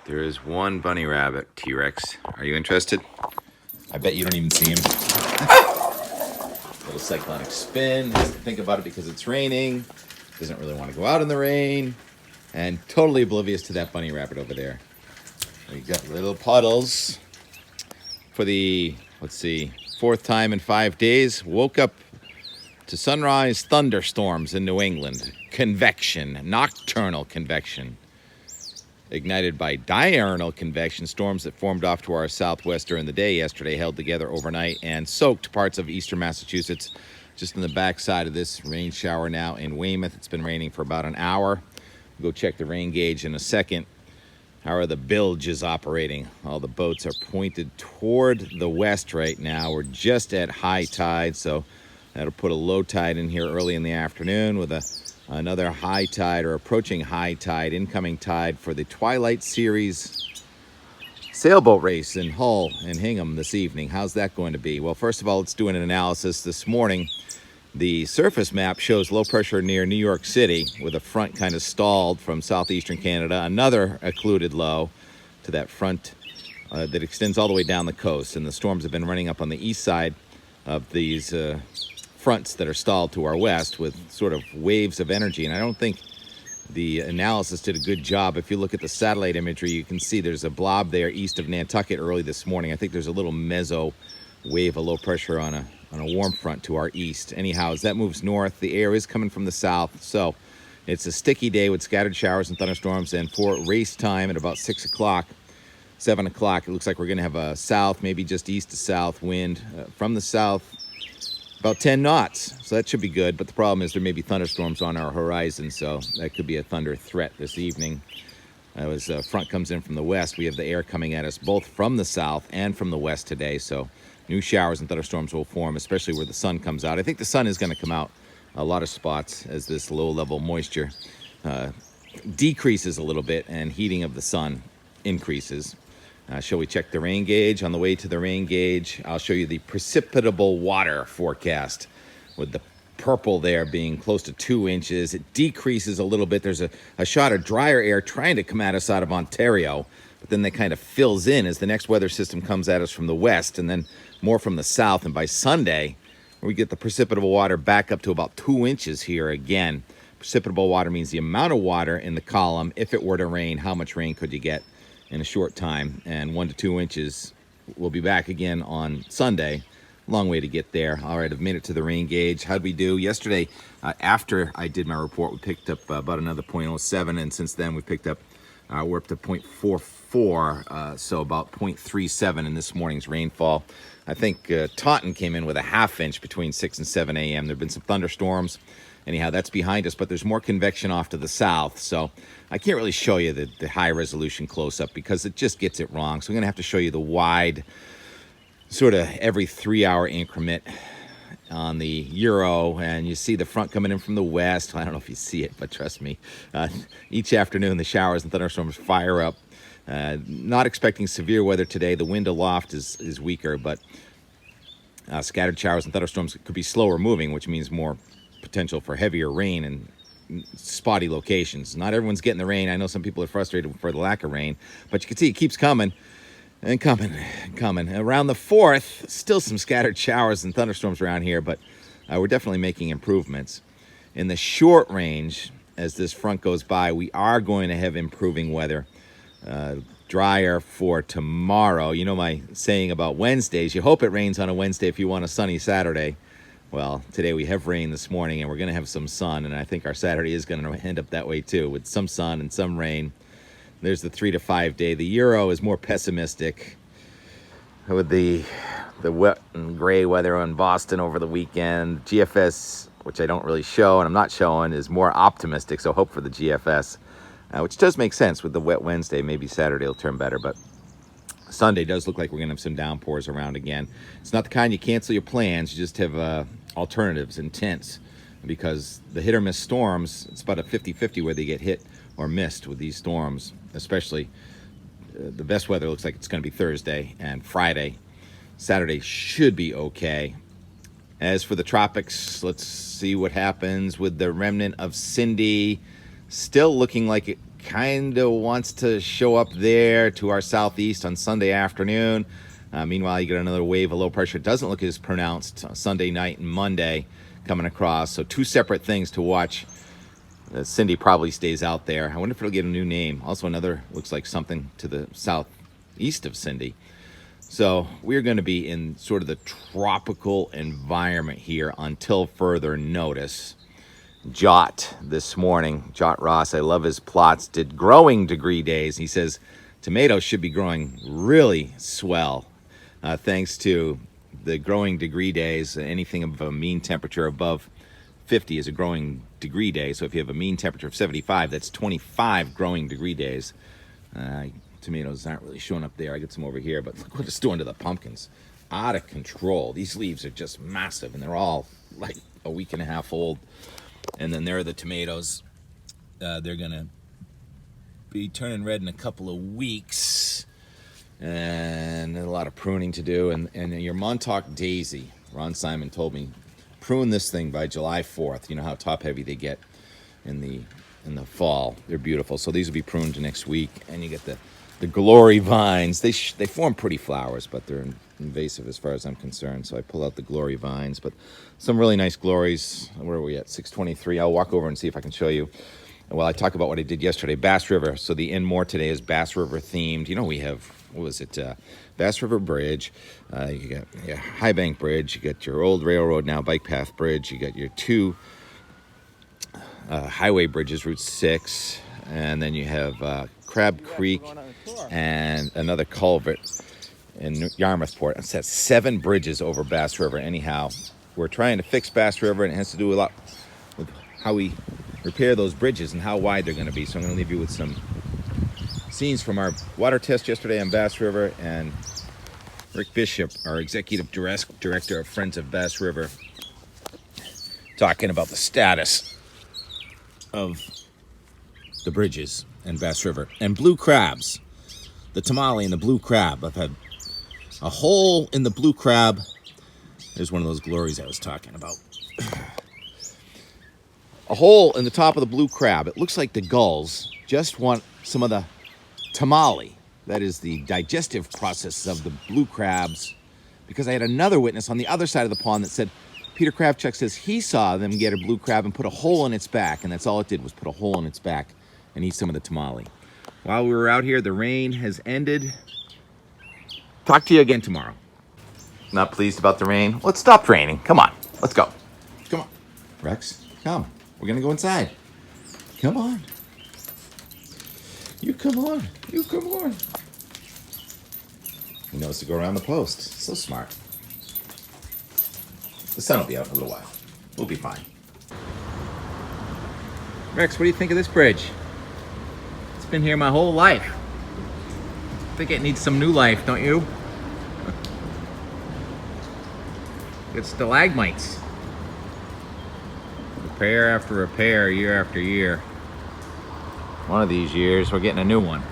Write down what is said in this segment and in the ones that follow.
There is one bunny rabbit, T-Rex. Are you interested? I bet you don't even see him. Little cyclonic spin. Has to think about it because it's raining. Doesn't really want to go out in the rain. And totally oblivious to that bunny rabbit over there. We got little puddles for the, let's see, fourth time in 5 days. Woke up to sunrise thunderstorms in New England. Convection, nocturnal convection. Ignited by diurnal convection, storms that formed off to our southwest during the day yesterday held together overnight and soaked parts of eastern Massachusetts. Just on the backside of this rain shower now in Weymouth. It's been raining for about an hour. We'll go check the rain gauge in a second. How are the bilges operating? All the boats are pointed toward the west right now. We're just at high tide, so that'll put a low tide in here early in the afternoon with another high tide or approaching high tide, incoming tide for the Twilight Series sailboat race in Hull and Hingham this evening. How's that going to be? Well, first of all, let's do an analysis this morning. The surface map shows low pressure near New York City with a front kind of stalled from southeastern Canada. Another occluded low to that front that extends all the way down the coast. And the storms have been running up on the east side of these fronts that are stalled to our west with sort of waves of energy. And I don't think the analysis did a good job. If you look at the satellite imagery, you can see there's a blob there east of Nantucket early this morning. I think there's a little meso wave of low pressure on a warm front to our east. Anyhow, as that moves north, the air is coming from the south. So it's a sticky day with scattered showers and thunderstorms. And for race time at about 6 o'clock, 7 o'clock, it looks like we're going to have a south, maybe just east to south wind from the south, about 10 knots. So that should be good. But the problem is there may be thunderstorms on our horizon. So that could be a thunder threat this evening. As front comes in from the west, we have the air coming at us both from the south and from the west today. So new showers and thunderstorms will form, especially where the sun comes out. I think the sun is going to come out a lot of spots as this low-level moisture decreases a little bit and heating of the sun increases. Shall we check the rain gauge? On the way to the rain gauge, I'll show you the precipitable water forecast with the purple there being close to 2 inches. It decreases a little bit. There's a shot of drier air trying to come at us out of Ontario, but then that kind of fills in as the next weather system comes at us from the west and then more from the south. And by Sunday, we get the precipitable water back up to about 2 inches here again. Precipitable water means the amount of water in the column. If it were to rain, how much rain could you get in a short time? And 1 to 2 inches. We'll be back again on Sunday. Long way to get there. All right, I've made it to the rain gauge. How'd we do? Yesterday, after I did my report, we picked up about another 0.07, and since then we picked up, we're up to 0.44, so about 0.37 in this morning's rainfall. I think Taunton came in with a half inch between 6 and 7 a.m. There have been some thunderstorms. Anyhow, that's behind us, but there's more convection off to the south, so I can't really show you the high-resolution close-up because it just gets it wrong. So I'm going to have to show you the wide, sort of every 3-hour increment on the Euro, and you see the front coming in from the west. I don't know if you see it, but trust me, each afternoon the showers and thunderstorms fire up. Not expecting severe weather today. The wind aloft is weaker, but scattered showers and thunderstorms could be slower moving, which means more potential for heavier rain in spotty locations. Not everyone's getting the rain. I know some people are frustrated for the lack of rain, but you can see it keeps coming and coming. Around the 4th, still some scattered showers and thunderstorms around here, but we're definitely making improvements. In the short range, as this front goes by, we are going to have improving weather. Drier for tomorrow. You know my saying about Wednesdays, you hope it rains on a Wednesday if you want a sunny Saturday. Well, today we have rain this morning and we're going to have some sun, and I think our Saturday is going to end up that way too, with some sun and some rain. There's the 3 to 5 day. The Euro is more pessimistic with the wet and gray weather in Boston over the weekend. GFS, which I don't really show and I'm not showing, is more optimistic, so hope for the GFS, which does make sense with the wet Wednesday. Maybe Saturday will turn better, but Sunday does look like we're going to have some downpours around again. It's not the kind you cancel your plans. You just have alternatives and tents, because the hit or miss storms, it's about a 50-50 where they get hit or missed with these storms, especially the best weather looks like it's going to be Thursday and Friday. Saturday should be okay. As for the tropics, let's see what happens with the remnant of Cindy. Still looking like it kind of wants to show up there to our southeast on Sunday afternoon. Meanwhile, you get another wave of low pressure. It doesn't look as pronounced Sunday night and Monday coming across. So two separate things to watch. Cindy probably stays out there. I wonder if it'll get a new name. Also, another looks like something to the southeast of Cindy. So we're going to be in sort of the tropical environment here until further notice. Jot this morning, Jot Ross, I love his plots, did growing degree days. He says tomatoes should be growing really swell thanks to the growing degree days. Anything of a mean temperature above 50 is a growing degree day. So if you have a mean temperature of 75, that's 25 growing degree days. Tomatoes aren't really showing up there. I get some over here, but look what it's doing to the pumpkins. Out of control. These leaves are just massive, and they're all like a week and a half old. And then there are the tomatoes. They're gonna be turning red in a couple of weeks, and a lot of pruning to do. And your Montauk daisy, Ron Simon told me, prune this thing by July 4th. You know how top heavy they get in the fall. They're beautiful. So these will be pruned next week, and you get the glory vines. They form pretty flowers, but they're invasive as far as I'm concerned. So I pull out the glory vines, but some really nice glories. Where are we at? 623. I'll walk over and see if I can show you. Well, I talk about what I did yesterday. Bass River. So the In More today is Bass River themed. You know, we have, what was it? Bass River Bridge. You got High Bank Bridge. You got your old railroad, now bike path bridge. You got your two highway bridges, Route 6. And then you have Crab Creek and another culvert in Yarmouthport. It's at 7 bridges over Bass River. Anyhow, we're trying to fix Bass River, and it has to do a lot with how we repair those bridges and how wide they're going to be. So I'm going to leave you with some scenes from our water test yesterday on Bass River, and Rick Bishop, our executive director of Friends of Bass River, talking about the status of the bridges and Bass River. And blue crabs, the tamale and the blue crab. I've had a hole in the blue crab. There's one of those glories I was talking about. A hole in the top of the blue crab. It looks like the gulls just want some of the tamale. That is the digestive process of the blue crabs. Because I had another witness on the other side of the pond that said, Peter Kravchuk says he saw them get a blue crab and put a hole in its back. And that's all it did, was put a hole in its back and eat some of the tamale. While we were out here, the rain has ended. Talk to you again tomorrow. Not pleased about the rain? Well, it stopped raining. Come on, let's go. Come on. Rex, come. We're gonna go inside. Come on. You come on. You come on. He knows to go around the post. So smart. The sun will be out in a little while. We'll be fine. Rex, what do you think of this bridge? It's been here my whole life. I think it needs some new life, don't you? It's stalagmites. Repair after repair, year after year. One of these years, we're getting a new one.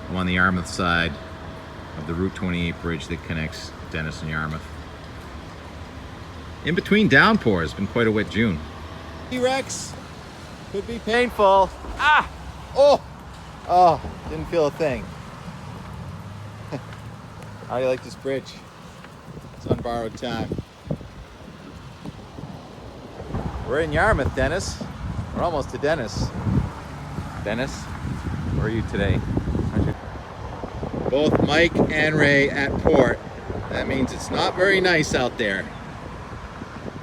I'm on the Yarmouth side of the Route 28 bridge that connects Dennis and Yarmouth. In between downpours, it's been quite a wet June. T-Rex, could be painful. Ah! Oh! Oh, didn't feel a thing. How do you like this bridge? It's on borrowed time. We're in Yarmouth, Dennis. We're almost to Dennis. Dennis, where are you today? Both Mike and Ray at port. That means it's not very nice out there.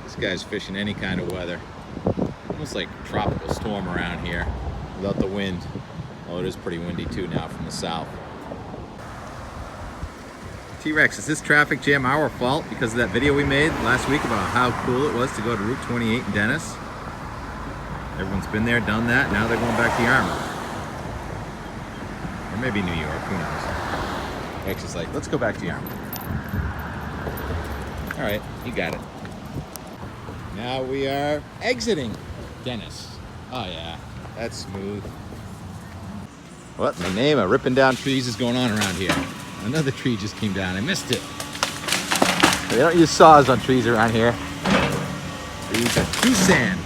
This guy's fishing any kind of weather. Almost like a tropical storm around here without the wind. Oh, it is pretty windy too now from the south. T-Rex, is this traffic jam our fault because of that video we made last week about how cool it was to go to Route 28 in Dennis? Everyone's been there, done that. Now they're going back to Yarmouth. Or maybe New York, who knows? Rex is like, let's go back to Yarmouth. All right, you got it. Now we are exiting Dennis. Oh yeah, that's smooth. What in the name of ripping down trees is going on around here? Another tree just came down. I missed it. They don't use saws on trees around here. They use a Tucson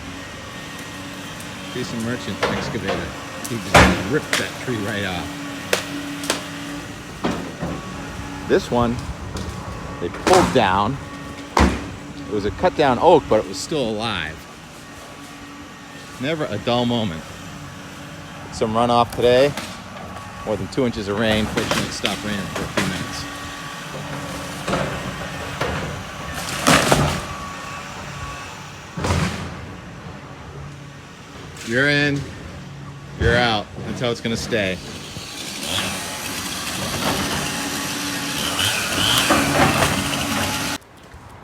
Jason Merchant excavator. He just ripped that tree right off. This one, they pulled down. It was a cut down oak, but it was still alive. Never a dull moment. Some runoff today. More than 2 inches of rain. Fortunately, it stopped raining for a few minutes. You're in, you're out. That's how it's gonna stay.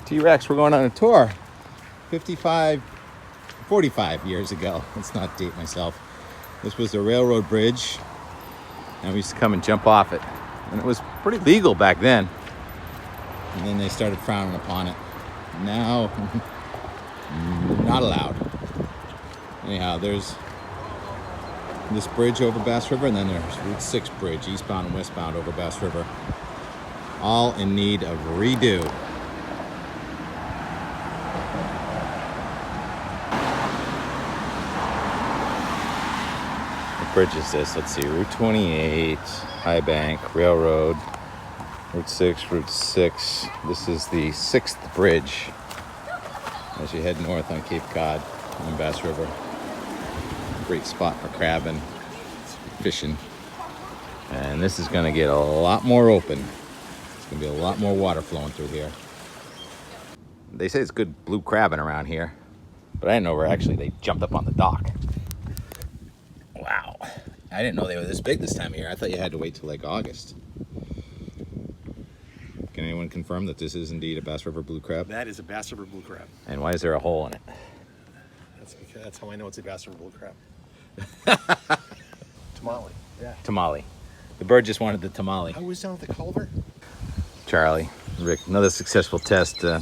T-Rex, we're going on a tour. 45 years ago. Let's not date myself. This was a railroad bridge, and we used to come and jump off it. And it was pretty legal back then. And then they started frowning upon it. Now, not allowed. Anyhow, there's this bridge over Bass River, and then there's Route 6 bridge, eastbound and westbound over Bass River. All in need of redo. What bridge is this? Let's see, Route 28, High Bank, Railroad, Route 6, Route 6. This is the 6th bridge as you head north on Cape Cod and Bass River. Great spot for crabbing, fishing. And this is gonna get a lot more open. It's gonna be a lot more water flowing through here. They say it's good blue crabbing around here, but I didn't know they jumped up on the dock. Wow. I didn't know they were this big this time of year. I thought you had to wait till like August. Can anyone confirm that this is indeed a Bass River blue crab? That is a Bass River blue crab. And why is there a hole in it? That's how I know it's a Bass River blue crab. Tamale. Yeah. Tamale. The bird just wanted the tamale. I was down at the culvert. Charlie, Rick, another successful test. I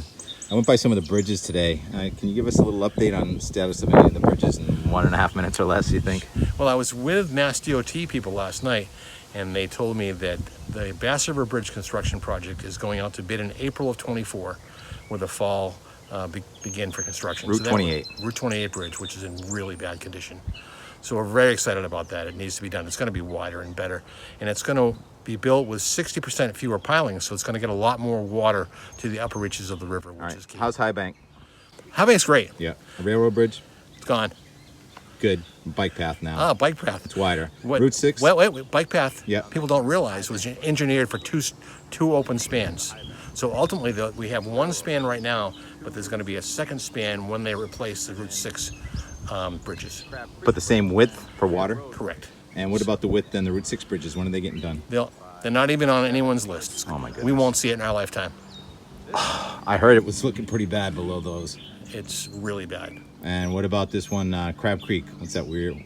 went by some of the bridges today. Can you give us a little update on the status of any of the bridges in 1.5 minutes or less, you think? Well, I was with Mass DOT people last night, and they told me that the Bass River Bridge construction project is going out to bid in April of 24, with the fall begin for construction. Route 28. Route 28 bridge, which is in really bad condition. So we're very excited about that. It needs to be done. It's going to be wider and better, and it's going to be built with 60% fewer pilings, so it's going to get a lot more water to the upper reaches of the river, which is key. How's High Bank? High Bank's great. Yeah. A railroad bridge? It's gone. Good. Bike path now. Ah, bike path. It's wider. Route 6? Wait, bike path. Yeah. People don't realize was engineered for two open spans. So ultimately, we have one span right now, but there's going to be a second span when they replace the Route 6 bridges. But the same width for water? Correct. And what about the width and the Route 6 bridges? When are they getting done? They're not even on anyone's list. Oh my goodness. We won't see it in our lifetime. I heard it was looking pretty bad below those. It's really bad. And what about this one, Crab Creek? What's that weird?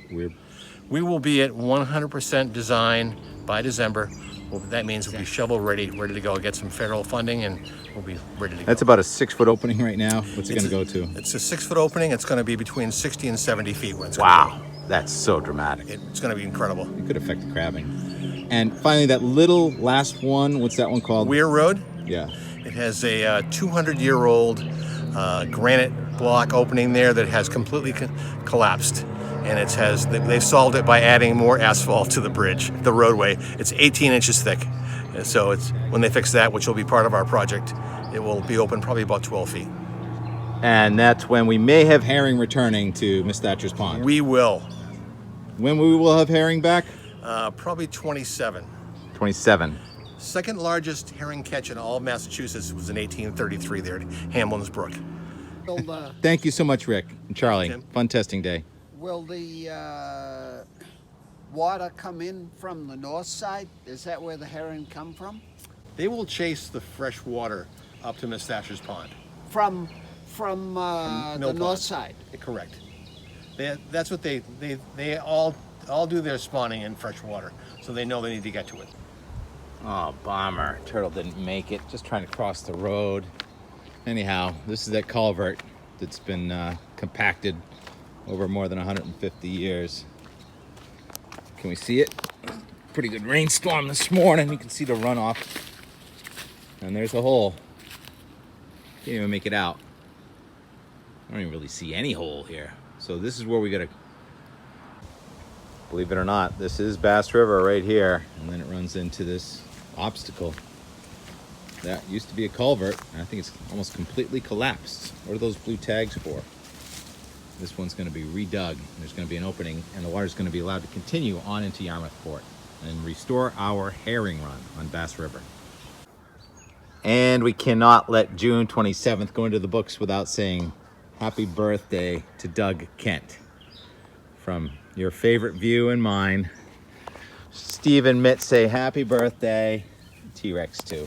We will be at 100% design by December. Well, that means we'll be shovel ready to go. Get some federal funding, and we'll be ready to go. That's about a 6-foot opening right now. What's it going to go to? It's a 6-foot opening. It's going to be between 60 and 70 feet. When it's Wow, that's so dramatic. It's going to be incredible. It could affect the crabbing. And finally, that little last one, what's that one called? Weir Road. Yeah. It has a 200-year-old granite block opening there that has completely collapsed. And they've solved it by adding more asphalt to the bridge, the roadway. It's 18 inches thick. And so when they fix that, which will be part of our project, it will be open probably about 12 feet. And that's when we may have herring returning to Miss Thatcher's Pond. We will. When we will have herring back? Probably 27. 27. Second largest herring catch in all of Massachusetts was in 1833 there at Hamlin's Brook. Thank you so much, Rick and Charlie. Tim. Fun testing day. Will the water come in from the north side? Is that where the herring come from? They will chase the fresh water up to Miss Thatcher's Pond. From Mill the north Pond. side. Correct. That's what they all do their spawning in fresh water, so they know they need to get to it. Oh, bummer. Turtle didn't make it. Just trying to cross the road. Anyhow, this is that culvert that's been compacted over more than 150 years. Can we see it? Pretty good rainstorm this morning. You can see the runoff. And there's a hole. Can't even make it out. I don't even really see any hole here. So this is where we gotta believe it or not, this is Bass River right here. And then it runs into this obstacle. That used to be a culvert, and I think it's almost completely collapsed. What are those blue tags for? This one's going to be redug. There's going to be an opening, and the water's going to be allowed to continue on into Yarmouth Port and restore our herring run on Bass River. And we cannot let June 27th go into the books without saying happy birthday to Doug Kent. From your favorite view and mine, Steve and Mitt say happy birthday. T-Rex too.